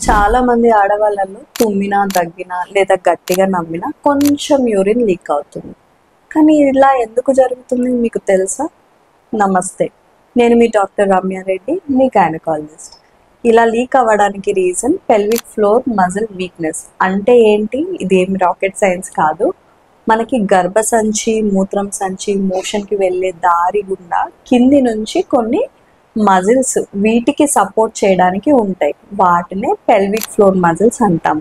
చాలా మంది ఆడవాళ్ళలో తుమ్మినా దగ్గినా లేదా గట్టిగా నమ్మినా కొంచెం యూరిన్ లీక్ అవుతుంది. కానీ ఇలా ఎందుకు జరుగుతుంది మీకు తెలుసా? నమస్తే, నేను మీ డాక్టర్ రమ్యారెడ్డి, మీ గైనకాలజిస్ట్. ఇలా లీక్ అవ్వడానికి reason pelvic floor muscle weakness. అంటే ఏంటి? ఇదేమి రాకెట్ సైన్స్ కాదు. మనకి గర్భసంచి, మూత్రం సంచి, మోషన్కి వెళ్ళే దారి గుండా కింది నుంచి కొన్ని మజిల్స్ వీటికి సపోర్ట్ చేయడానికి ఉంటాయి. వాటినే పెల్విక్ ఫ్లోర్ మజిల్స్ అంటాం.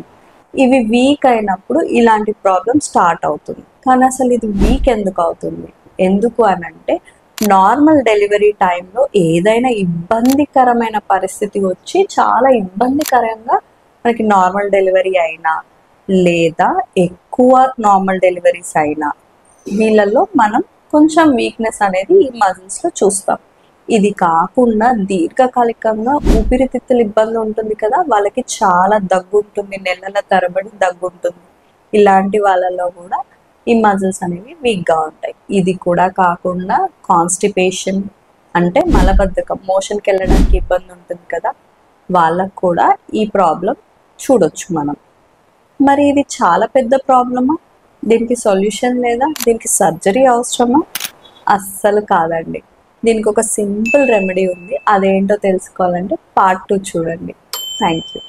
ఇవి వీక్ అయినప్పుడు ఇలాంటి ప్రాబ్లం స్టార్ట్ అవుతుంది. కానీ అసలు ఇది వీక్ ఎందుకు అవుతుంది? ఎందుకు అని అంటే, నార్మల్ డెలివరీ టైంలో ఏదైనా ఇబ్బందికరమైన పరిస్థితి వచ్చి చాలా ఇబ్బందికరంగా మనకి నార్మల్ డెలివరీ అయినా లేదా ఎక్కువ నార్మల్ డెలివరీస్ అయినా వీళ్ళల్లో మనం కొంచెం వీక్నెస్ అనేది ఈ మజిల్స్లో చూస్తాం. ఇది కాకుండా దీర్ఘకాలికంగా ఊపిరితిత్తుల ఇబ్బంది ఉంటుంది కదా, వాళ్ళకి చాలా దగ్గు ఉంటుంది, నెలల తరబడి దగ్గు ఉంటుంది. ఇలాంటి వాళ్ళలో కూడా ఈ మజిల్స్ అనేవి వీక్గా ఉంటాయి. ఇది కూడా కాకుండా కాన్స్టిపేషన్ అంటే మలబద్ధకం, మోషన్కి వెళ్ళడానికి ఇబ్బంది ఉంటుంది కదా, వాళ్ళకు కూడా ఈ ప్రాబ్లం చూడొచ్చు మనం. మరి ఇది చాలా పెద్ద ప్రాబ్లమా? దీనికి సొల్యూషన్ లేదా? దీనికి సర్జరీ అవసరమా? అస్సలు కాదండి. దీనికి ఒక సింపుల్ రెమెడీ ఉంది. అదేంటో తెలుసుకోవాలంటే పార్ట్ 2 చూడండి. Thank you.